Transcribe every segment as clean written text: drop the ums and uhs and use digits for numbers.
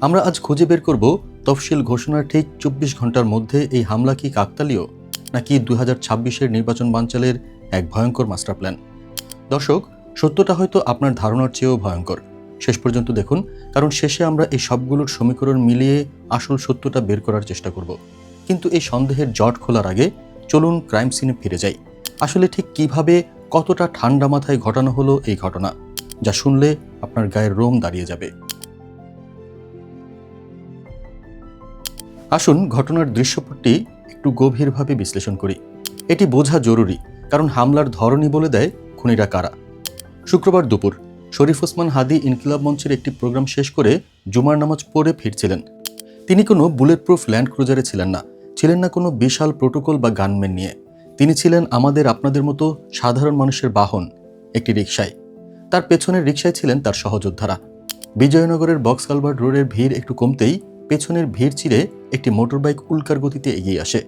আমরা আজ খুঁজে বের করব তফসিল ঘোষণার ঠিক ২৪ ঘন্টার মধ্যে এই হামলা কি কাকতালীয় নাকি ২০২৬-এর নির্বাচন বানচালের এক ভয়ঙ্কর মাস্টার প্ল্যান। দর্শক, সত্যটা হয়তো আপনার ধারণার চেয়েও ভয়ঙ্কর। শেষ পর্যন্ত দেখুন, কারণ শেষে আমরা এই সবগুলোর সমীকরণ মিলিয়ে আসল সত্যটা বের করার চেষ্টা করব। কিন্তু এই সন্দেহের জট খোলার আগে চলুন ক্রাইম সিনে ফিরে যাই। আসলে ঠিক কিভাবে, কতটা ঠান্ডা মাথায় ঘটানো হলো এই ঘটনা, যা শুনলে আপনার গায়ের রোম দাঁড়িয়ে যাবে। আসুন ঘটনার দৃশ্যপটটি একটু গভীরভাবে বিশ্লেষণ করি। এটি বোঝা জরুরি, কারণ হামলার ধরনই বলে দেয় খুনিরা কারা। শুক্রবার দুপুর শরীফ ওসমান হাদী ইনকিলাব মঞ্চের একটি প্রোগ্রাম শেষ করে জুমার নামাজ পড়ে ফিরছিলেন। তিনি কোনো বুলেট প্রুফ ল্যান্ড ক্রুজারে ছিলেন না কোনো বিশাল প্রোটোকল বা গানম্যান নিয়ে। তিনি ছিলেন আমাদের আপনাদের মতো সাধারণ মানুষের বাহন, একটি রিকশায়। তার পেছনের রিকশায় ছিলেন তার সহযোদ্ধারা। বিজয়নগরের বক্স কালভার্ট রোডের ভিড় একটু কমতেই পেছনের ভিড় চিরে একটি মোটরবাইক উল্কার গতিতে এগিয়ে আসে।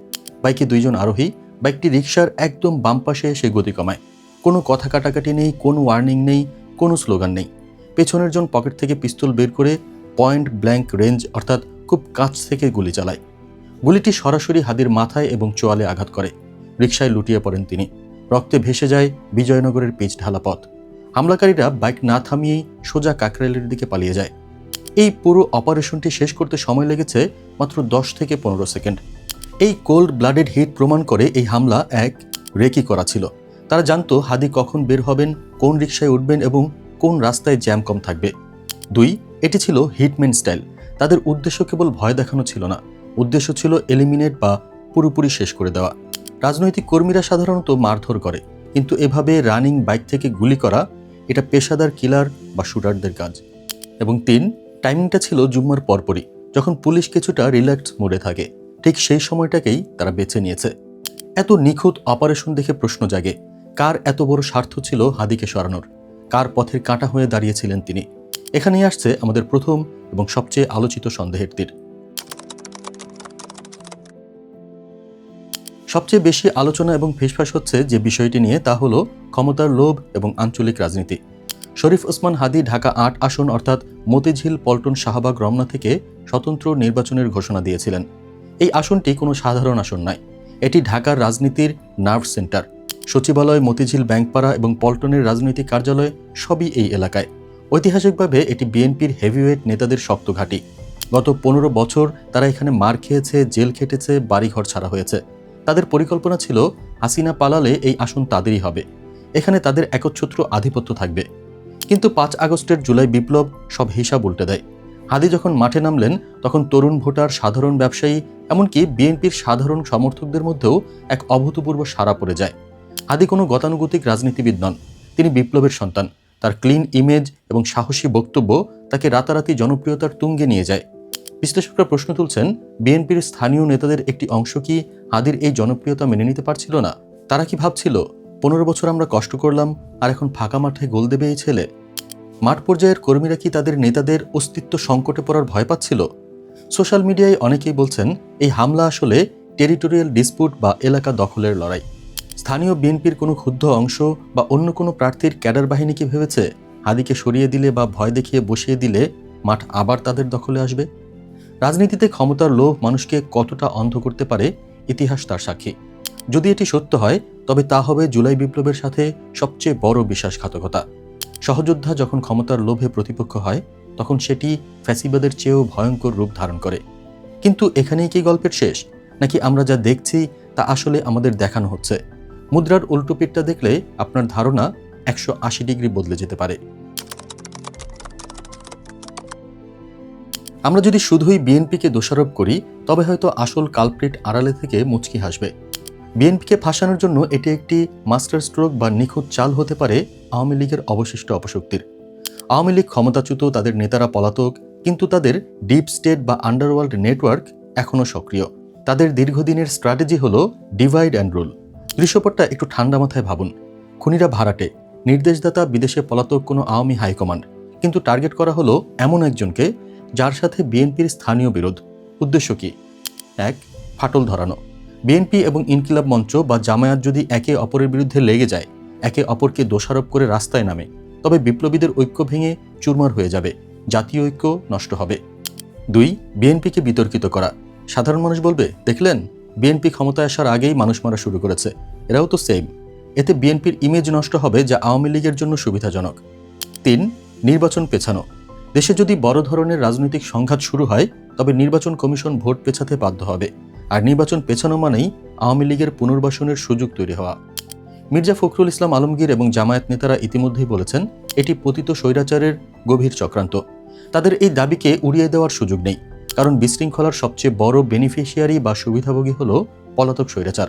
বাইকে 2 জন আরোহী বাইকটি রিকশার একদম বাম পাশে এসে গতি কমায়। কোনো কথা কাটাকাটি নেই, কোনো ওয়ার্নিং নেই, কোনো স্লোগান নেই। পেছনের জন পকেট থেকে পিস্তল বের করে পয়েন্ট ব্ল্যাঙ্ক রেঞ্জ অর্থাৎ খুব কাছ থেকে গুলি চালায়। গুলিটি সরাসরি হাদির মাথায় এবং চোয়ালে আঘাত করে। রিকশায় লুটিয়ে পড়েন তিনি। রক্তে ভেসে যায় বিজয়নগরের পিচ ঢালা পথ। হামলাকারীরা বাইক না থামিয়েই সোজা কাকরাইলের দিকে পালিয়ে যায়। এই পুরো অপারেশনটি শেষ করতে সময় লেগেছে মাত্র 10 থেকে 15 সেকেন্ড। এই কোল্ড ব্লাডেড হিট প্রমাণ করে এই হামলা এক রেকি করা ছিল। তারা জানতো হাদি কখন বের হবেন, কোন রিকশায় উঠবেন এবং কোন রাস্তায় জ্যাম কম থাকবে। 2, এটি ছিল হিটম্যান স্টাইল। তাদের উদ্দেশ্য কেবল ভয় দেখানো ছিল না, উদ্দেশ্য ছিল এলিমিনেট বা পুরোপুরি শেষ করে দেওয়া। রাজনৈতিক কর্মীরা সাধারণত মারধর করে, কিন্তু এভাবে রানিং বাইক থেকে গুলি করা, এটা পেশাদার কিলার বা শুটারদের কাজ। এবং 3, টাইমিংটা ছিল জুম্মার পরপরই, যখন পুলিশ কিছুটা রিল্যাক্স মোডে থাকে। ঠিক সেই সময়টাকেই তারা বেছে নিয়েছে। এত নিখুঁত অপারেশন দেখে প্রশ্ন জাগে, কার এত বড় স্বার্থ ছিল হাদিকে সরানোর? কার পথের কাঁটা হয়ে দাঁড়িয়েছিলেন তিনি? এখানেই আসছে আমাদের প্রথম এবং সবচেয়ে আলোচিত সন্দেহের তীর। সবচেয়ে বেশি আলোচনা এবং ফিসফাস হচ্ছে যে বিষয়টি নিয়ে, তা হলো ক্ষমতার লোভ এবং আঞ্চলিক রাজনীতি। শরীফ ওসমান হাদী ঢাকা 8 আসন অর্থাৎ মতিঝিল, পল্টন, শাহবাগ, রমনা থেকে স্বতন্ত্র নির্বাচনের ঘোষণা দিয়েছিলেন। এই আসনটি কোনো সাধারণ আসন নয়, এটি ঢাকার রাজনীতির নার্ভ সেন্টার। সচিবালয়, মতিঝিল, ব্যাংকপাড়া এবং পল্টনের রাজনৈতিক কার্যালয় সবই এই এলাকায়। ঐতিহাসিকভাবে এটি বিএনপির হেভিওয়েট নেতাদের শক্ত ঘাঁটি। গত 15 বছর তারা এখানে মার খেয়েছে, জেল খেটেছে, বাড়িঘর ছাড়া হয়েছে। তাদের পরিকল্পনা ছিল হাসিনা পালালে এই আসন তাদেরই হবে, এখানে তাদের একচ্ছত্র আধিপত্য থাকবে। কিন্তু 5 আগস্টের জুলাই বিপ্লব সব হিসাব উল্টে দেয়। হাদী যখন মাঠে নামলেন, তখন তরুণ ভোটার, সাধারণ ব্যবসায়ী, এমনকি বিএনপির সাধারণ সমর্থকদের মধ্যেও এক অভূতপূর্ব সাড়া পড়ে যায়। হাদী কোনো গতানুগতিক রাজনীতিবিদ নন, তিনি বিপ্লবের সন্তান। তার ক্লিন ইমেজ এবং সাহসী বক্তব্য তাকে রাতারাতি জনপ্রিয়তার তুঙ্গে নিয়ে যায়। বিশ্লেষকরা প্রশ্ন তুলছেন, বিএনপির স্থানীয় নেতাদের একটি অংশ কি হাদীর এই জনপ্রিয়তা মেনে নিতে পারছিল না? তারা কি ভাবছিল, 15 বছর আমরা কষ্ট করলাম আর এখন ফাঁকা মাঠে গোল দেবে এই ছেলে? মাঠ পর্যায়ের কর্মীরা কি তাদের নেতাদের অস্তিত্ব সংকটে পড়ার ভয় পাচ্ছিল? সোশ্যাল মিডিয়ায় অনেকেই বলছেন, এই হামলা আসলে টেরিটোরিয়াল ডিসপুট বা এলাকা দখলের লড়াই। স্থানীয় বিএনপির কোনো ক্ষুব্ধ অংশ বা অন্য কোনো প্রার্থীর ক্যাডার বাহিনী কি ভেবেছে হাদীকে সরিয়ে দিলে বা ভয় দেখিয়ে বসিয়ে দিলে মাঠ আবার তাদের দখলে আসবে? রাজনীতিতে ক্ষমতার লোভ মানুষকে কতটা অন্ধ করতে পারে, ইতিহাস তার সাক্ষী। যদি এটি সত্য হয়, তবে তা হবে জুলাই বিপ্লবের সাথে সবচেয়ে বড় বিশ্বাসঘাতকতা। সহযোদ্ধা যখন ক্ষমতার লোভে প্রতিপক্ষ হয়, তখন সেটি ফ্যাসিবাদের চেয়েও ভয়ঙ্কর রূপ ধারণ করে। কিন্তু এখানেই কি গল্পের শেষ, নাকি আমরা যা দেখছি তা আসলে আমাদের দেখানো হচ্ছে? মুদ্রার উল্টো পিঠটা দেখলে আপনার ধারণা 180 ডিগ্রি বদলে যেতে পারে। আমরা যদি শুধুই বিএনপিকে দোষারোপ করি, তবে হয়তো আসল কালপ্রিট আড়ালে থেকে মুচকি হাসবে। বিএনপিকে ফাঁসানোর জন্য এটি একটি মাস্টার স্ট্রোক বা নিখুঁত চাল হতে পারে আওয়ামী লীগের অবশিষ্ট অপশক্তির। আওয়ামী লীগ ক্ষমতাচ্যুত, তাদের নেতারা পলাতক, কিন্তু তাদের ডিপ স্টেট বা আন্ডারওয়ার্ল্ড নেটওয়ার্ক এখনও সক্রিয়। তাদের দীর্ঘদিনের স্ট্র্যাটেজি হলো ডিভাইড অ্যান্ড রুল। দৃশ্যপটটা একটু ঠান্ডা মাথায় ভাবুন। খুনিরা ভাড়াটে, নির্দেশদাতা বিদেশে পলাতক কোনো আওয়ামী হাইকমান্ড, কিন্তু টার্গেট করা হলো এমন একজনকে যার সাথে বিএনপির স্থানীয় বিরোধ। উদ্দেশ্য কি? 1, ফাটল ধরানো। বিএনপি এবং ইনকিলাব মঞ্চ বা জামায়াত যদি একে অপরের বিরুদ্ধে লেগে যায়, একে অপরকে দোষারোপ করে রাস্তায় নামে, তবে বিপ্লবীদের ঐক্য ভেঙে চুরমার হয়ে যাবে, জাতীয় ঐক্য নষ্ট হবে। 2. বিএনপিকে বিতর্কিত করা। সাধারণ মানুষ বলবে, দেখলেন বিএনপি ক্ষমতায় আসার আগেই মানুষ মারা শুরু করেছে, এরাও তো সেম। এতে বিএনপির ইমেজ নষ্ট হবে, যা আওয়ামী লীগের জন্য সুবিধাজনক। 3. নির্বাচন পেছানো। দেশে যদি বড় ধরনের রাজনৈতিক সংঘাত শুরু হয়, তবে নির্বাচন কমিশন ভোট পেছাতে বাধ্য হবে, আর নির্বাচন পেছানো মানেই আওয়ামী লীগের পুনর্বাসনের সুযোগ তৈরি হওয়া। মির্জা ফখরুল ইসলাম আলমগীর এবং জামায়াত নেতারা ইতিমধ্যেই বলেছেন, এটি পতিত স্বৈরাচারের গভীর চক্রান্ত। তাদের এই দাবিকে উড়িয়ে দেওয়ার সুযোগ নেই, কারণ বিশৃঙ্খলার সবচেয়ে বড় বেনিফিশিয়ারি বা সুবিধাভোগী হল পলাতক স্বৈরাচার।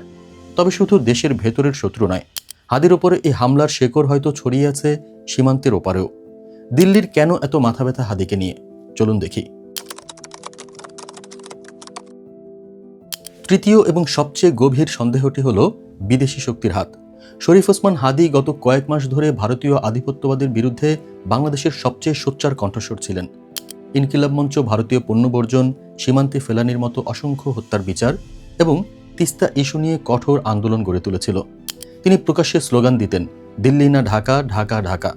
তবে শুধু দেশের ভেতরের শত্রু নয়, হাদির ওপরে এই হামলার শেকড় হয়তো ছড়িয়ে আছে সীমান্তের ওপারেও। দিল্লির কেন এত মাথা ব্যথা হাদিকে নিয়ে, চলুন দেখি। তৃতীয় এবং সবচেয়ে গভীর সন্দেহটি হল বিদেশি শক্তির হাত। শরীফ ওসমান হাদি গত কয়েক মাস ধরে ভারতীয় আধিপত্যবাদের বিরুদ্ধে বাংলাদেশের সবচেয়ে সোচ্চার কণ্ঠস্বর ছিলেন। ইনকিলাব মঞ্চ ভারতীয় পণ্য বর্জন, সীমান্তে ফেলানির মতো অসংখ্য হত্যার বিচার এবং তিস্তা ইস্যু নিয়ে কঠোর আন্দোলন গড়ে তুলেছিল। তিনি প্রকাশ্যে স্লোগান দিতেন, দিল্লি না ঢাকা, ঢাকা ঢাকা।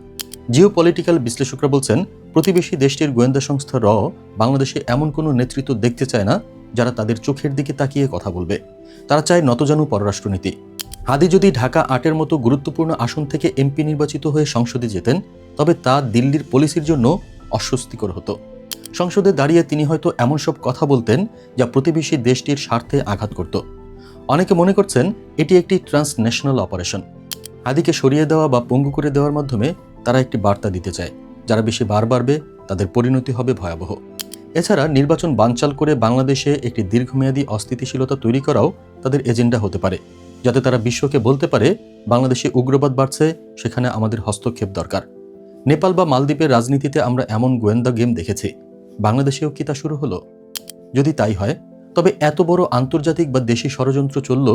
জিওপলিটিক্যাল বিশ্লেষকরা বলছেন, প্রতিবেশী দেশটির গোয়েন্দা সংস্থা বাংলাদেশে এমন কোনো নেতৃত্ব দেখতে চায় না যারা তাদের চোখের দিকে তাকিয়ে কথা বলবে। তারা চায় নতজানু পররাষ্ট্রনীতি। হাদি যদি ঢাকা ৮-এর মতো গুরুত্বপূর্ণ আসন থেকে এমপি নির্বাচিত হয়ে সংসদে যেতেন, তবে তা দিল্লির পলিসির জন্য অস্বস্তিকর হতো। সংসদে দাঁড়িয়ে তিনি হয়তো এমন সব কথা বলতেন যা প্রতিবেশী দেশটির স্বার্থে আঘাত করত। অনেকে মনে করছেন এটি একটি ট্রান্সন্যাশনাল অপারেশন। হাদিকে সরিয়ে দেওয়া বা পঙ্গু করে দেওয়ার মাধ্যমে তারা একটি বার্তা দিতে চায়, যারা বেশি বার বাড়বে তাদের পরিণতি হবে ভয়াবহ। এছাড়া নির্বাচন বানচাল করে বাংলাদেশে একটি দীর্ঘমেয়াদী অস্থিতিশীলতা তৈরি করাও তাদের এজেন্ডা হতে পারে, যাতে তারা বিশ্বকে বলতে পারে বাংলাদেশে উগ্রবাদ বাড়ছে, সেখানে আমাদের হস্তক্ষেপ দরকার। নেপাল বা মালদ্বীপের রাজনীতিতে আমরা এমন গোয়েন্দা গেম দেখেছি, বাংলাদেশেও কি তা শুরু হলো? যদি তাই হয়, তবে এত বড় আন্তর্জাতিক বা দেশি ষড়যন্ত্র চলল,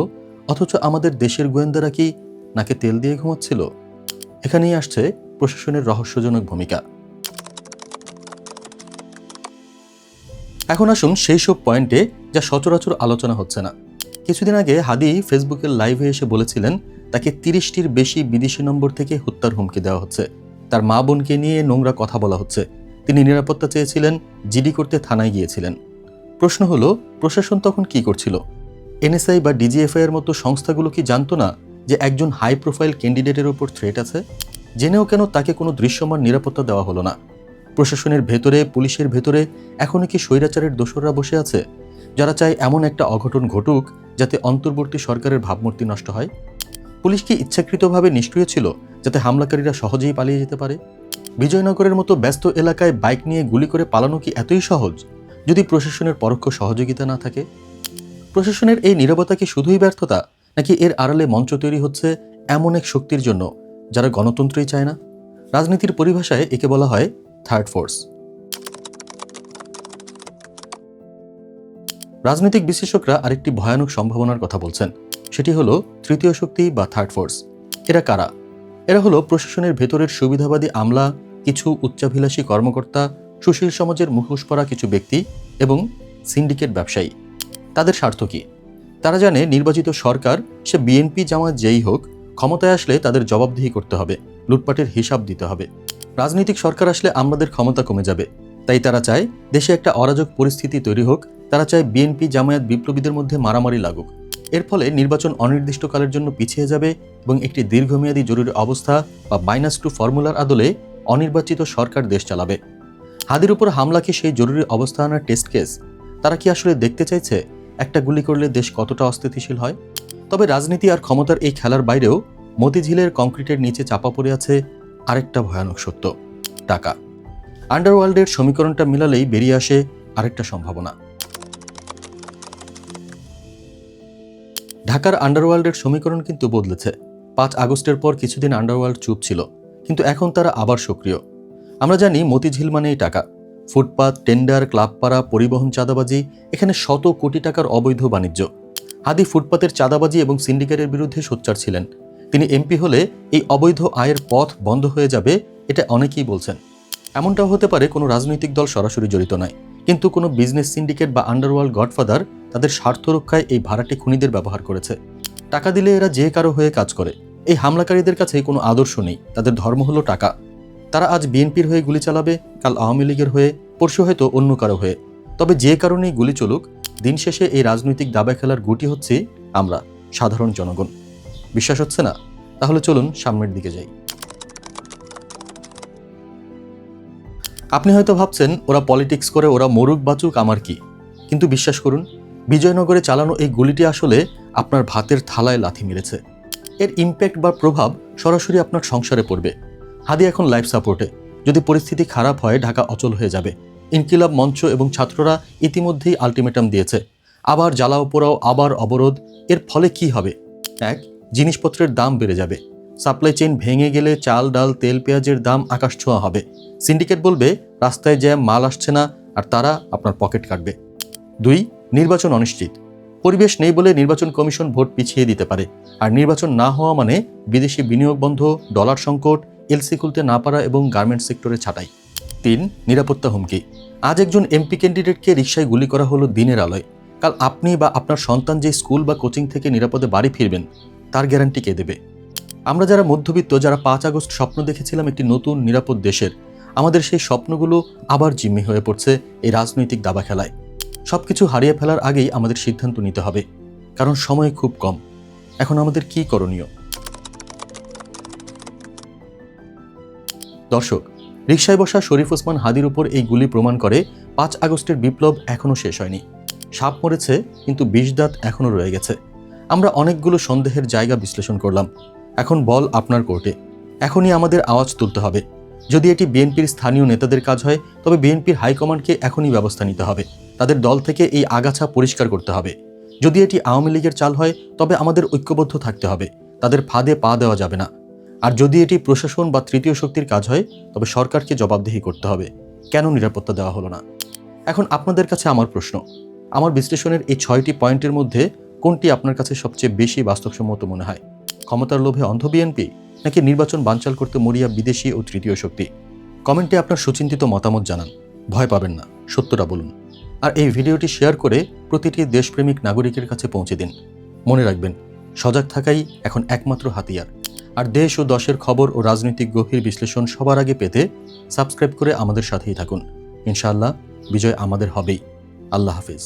অথচ আমাদের দেশের গোয়েন্দারা কি নাকে তেল দিয়ে ঘুমাচ্ছিল? এখানেই আসছে প্রশাসনের রহস্যজনক ভূমিকা। এখন আসুন সেই সব পয়েন্টে যা সচরাচর আলোচনা হচ্ছে না। কিছুদিন আগে হাদি ফেসবুকের লাইভে এসে বলেছিলেন, তাকে 30টির বেশি বিদেশি নম্বর থেকে হত্যার হুমকি দেওয়া হচ্ছে, তার মা বোনকে নিয়ে নোংরা কথা বলা হচ্ছে, তিনি নিরাপত্তা চেয়েছিলেন, জিডি করতে থানায় গিয়েছিলেন। প্রশ্ন হলো, প্রশাসন তখন কি করছিল? এনএসআই বা ডিজিএফআই এর মতো সংস্থাগুলো কি জানতো না যে একজন হাই প্রোফাইল ক্যান্ডিডেটের ওপর থ্রেট আছে? জেনেও কেন তাকে কোনো দৃশ্যমান নিরাপত্তা দেওয়া হলো না? প্রশাসনের ভেতরে, পুলিশের ভেতরে এখনো কি স্বৈরাচারের দোসররা বসে আছে, যারা চায় এমন একটা অঘটন ঘটুক যাতে অন্তর্বর্তী সরকারের ভাবমূর্তি নষ্ট হয়? পুলিশ কি ইচ্ছাকৃতভাবে নিষ্ক্রিয় ছিল যাতে হামলাকারীরা সহজেই পালিয়ে যেতে পারে? বিজয়নগরের মতো ব্যস্ত এলাকায় বাইক নিয়ে গুলি করে পালানো কি এতই সহজ, যদি প্রশাসনের পরোক্ষ সহযোগিতা না থাকে? প্রশাসনের এই নীরবতা কি শুধুই ব্যর্থতা, নাকি এর আড়ালে মঞ্চ তৈরি হচ্ছে এমন এক শক্তির জন্য যারা গণতন্ত্রই চায় না? রাজনীতির পরিভাষায় একে বলা হয় থার্ড ফোর্স। রাজনৈতিক বিশ্লেষকরা আরেকটি ভয়ানক সম্ভাবনার কথা বলছেন, সেটি হলো তৃতীয় শক্তি বা থার্ড ফোর্স। এরা কারা? এরা হলো প্রশাসনের ভেতরের সুবিধাবাদী আমলা, কিছু উচ্চাভিলাষী কর্মকর্তা, সুশীল সমাজের মুখোশ পরা কিছু ব্যক্তি এবং সিন্ডিকেট ব্যবসায়ী। তাদের স্বার্থ কি? তারা জানে নির্বাচিত সরকার, সে বিএনপি জামায়াত যেই হোক, ক্ষমতায় আসলে তাদের জবাবদিহি করতে হবে, লুটপাটের হিসাব দিতে হবে। রাজনৈতিক সরকার আসলে আমাদের ক্ষমতা কমে যাবে, তাই তারা চায় দেশে একটা অরাজক পরিস্থিতি তৈরি হোক। তারা চায় বিএনপি জামায়াত বিপ্লবীদের মধ্যে মারামারি লাগুক। এর ফলে নির্বাচন অনির্দিষ্টকালের জন্য পিছিয়ে যাবে এবং একটি দীর্ঘমেয়াদী জরুরি অবস্থা বা -2 ফর্মুলার আদলে অনির্বাচিত সরকার দেশ চালাবে। হাদির উপর হামলা কি সেই জরুরি অবস্থা আনার টেস্ট কেস? তারা কি আসলে দেখতে চাইছে একটা গুলি করলে দেশ কতটা অস্থিতিশীল হয়? তবে রাজনীতি আর ক্ষমতার এই খেলার বাইরেও মতিঝিলের কংক্রিটের নিচে চাপা পড়ে আছে আরেকটা ভয়ানক সত্য, টাকা। আন্ডারওয়ার্ল্ডের সমীকরণটা মিলালেই বেরিয়ে আসে আরেকটা সম্ভাবনা। ঢাকার আন্ডারওয়ার্ল্ডের সমীকরণ কিন্তু বদলেছে। 5 আগস্টের পর কিছুদিন আন্ডারওয়ার্ল্ড চুপ ছিল, কিন্তু এখন তারা আবার সক্রিয়। আমরা জানি মতিঝিল মানেই টাকা। ফুটপাত, টেন্ডার, ক্লাবপাড়া, পরিবহন চাঁদাবাজি, এখানে শত কোটি টাকার অবৈধ বাণিজ্য। হাদি ফুটপাতের চাঁদাবাজি এবং সিন্ডিকেটের বিরুদ্ধে সোচ্চার ছিলেন। তিনি এমপি হলে এই অবৈধ আয়ের পথ বন্ধ হয়ে যাবে, এটা অনেকেই বলছেন। এমনটাও হতে পারে কোনো রাজনৈতিক দল সরাসরি জড়িত নয়, কিন্তু কোনো বিজনেস সিন্ডিকেট বা আন্ডারওয়ার্ল্ড গডফাদার তাদের স্বার্থ রক্ষায় এই ভাড়াটে খুনিদের ব্যবহার করেছে। টাকা দিলে এরা যে কারো হয়ে কাজ করে। এই হামলাকারীদের কাছে কোনো আদর্শ নেই, তাদের ধর্ম হলো টাকা। তারা আজ বিএনপির হয়ে গুলি চালাবে, কাল আওয়ামী লীগের হয়ে, পরশু হয়তো অন্য কারো হয়ে। তবে যে কারণেই গুলি চলুক, দিন শেষে এই রাজনৈতিক দাবা খেলার গুটি হচ্ছে আমরা, সাধারণ জনগণ। বিশ্বাস হচ্ছে না? তাহলে চলুন সামনের দিকে যাই। আপনি হয়তো ভাবছেন ওরা পলিটিক্স করে, ওরা মরুক বাঁচুক, আমার কি। কিন্তু বিশ্বাস করুন, বিজয়নগরে চালানো এই গুলিটি আসলে আপনার ভাতের থালায় লাথি মেরেছে। এর ইম্প্যাক্ট বা প্রভাব সরাসরি আপনার সংসারে পড়বে। হাদি এখন লাইফ সাপোর্টে। যদি পরিস্থিতি খারাপ হয়, ঢাকা অচল হয়ে যাবে। ইনকিলাব মঞ্চ এবং ছাত্ররা ইতিমধ্যেই আলটিমেটাম দিয়েছে, আবার জ্বালাও পোড়াও, আবার অবরোধ। এর ফলে কি হবে? এক, জিনিসপত্রের দাম বেড়ে যাবে। সাপ্লাই চেইন ভেঙে গেলে চাল, ডাল, তেল, পেঁয়াজের দাম আকাশ ছোঁয়া হবে। সিন্ডিকেট বলবে রাস্তায় জ্যাম, মাল আসছে না, আর তারা আপনার পকেট কাটবে। দুই, নির্বাচন অনিশ্চিত। পরিবেশ নেই বলে নির্বাচন কমিশন ভোট পিছিয়ে দিতে পারে, আর নির্বাচন না হওয়া মানে বিদেশি বিনিয়োগ বন্ধ, ডলার সংকট, এলসি খুলতে না পারা এবং গার্মেন্টস সেক্টরে ছাঁটাই। তিন, নিরাপত্তা হুমকি। আজ একজন এমপি ক্যান্ডিডেটকে রিকশায় গুলি করা হলো দিনের আলোয়। কাল আপনি বা আপনার সন্তান যে স্কুল বা কোচিং থেকে নিরাপদে বাড়ি ফিরবেন, তার গ্যারান্টি কে দেবে? আমরা যারা মধ্যবিত্ত, যারা 5 আগস্ট স্বপ্ন দেখেছিলাম একটি নতুন নিরাপদ দেশের, আমাদের সেই স্বপ্নগুলো আবার জিম্মি হয়ে পড়ছে এই রাজনৈতিক দাবা খেলায়। সবকিছু হারিয়ে ফেলার আগেই আমাদের সিদ্ধান্ত নিতে হবে, কারণ সময় খুব কম। এখন আমাদের কি করণীয়? দর্শক, রিকশায় বসা শরীফ ওসমান হাদির উপর এই গুলি প্রমাণ করে 5 আগস্টের বিপ্লব এখনও শেষ হয়নি। সাপ মরেছে, কিন্তু বিষ দাঁত এখনও রয়ে গেছে। আমরা অনেকগুলো সন্দেহের জায়গা বিশ্লেষণ করলাম। এখন বল আপনার কোর্টে। এখনই আমাদের আওয়াজ তুলতে হবে। যদি এটি বিএনপির স্থানীয় নেতাদের কাজ হয়, তবে বিএনপির হাইকমান্ডকে এখনই ব্যবস্থা নিতে হবে। তাদের দল থেকে এই আগাছা পরিষ্কার করতে হবে। যদি এটি আওয়ামী লীগের চাল হয়, তবে আমাদের ঐক্যবদ্ধ থাকতে হবে। তাদের ফাঁদে পা দেওয়া যাবে না। আর যদি এটি প্রশাসন বা তৃতীয় শক্তির কাজ হয়, তবে সরকারকে জবাবদিহি করতে হবে। কেন নিরাপত্তা দেওয়া হলো না? এখন আপনাদের কাছে আমার প্রশ্ন, আমার বিশ্লেষণের এই 6টি পয়েন্টের মধ্যে কোনটি আপনার কাছে সবচেয়ে বেশি বাস্তবসম্মত মনে হয়? ক্ষমতার লোভে অন্ধ বিএনপি, নাকি নির্বাচন বানচাল করতে মরিয়া বিদেশি ও তৃতীয় শক্তি? কমেন্টে আপনার সুচিন্তিত মতামত জানান। ভয় পাবেন না, সত্যটা বলুন। আর এই ভিডিওটি শেয়ার করে প্রতিটি দেশপ্রেমিক নাগরিকের কাছে পৌঁছে দিন। মনে রাখবেন, সজাগ থাকাই এখন একমাত্র হাতিয়ার। আর দেশ ও দশের খবর ও রাজনৈতিক গভীর বিশ্লেষণ সবার আগে পেতে সাবস্ক্রাইব করে আমাদের সাথেই থাকুন। ইনশাআল্লাহ বিজয় আমাদের হবেই। আল্লাহ হাফিজ।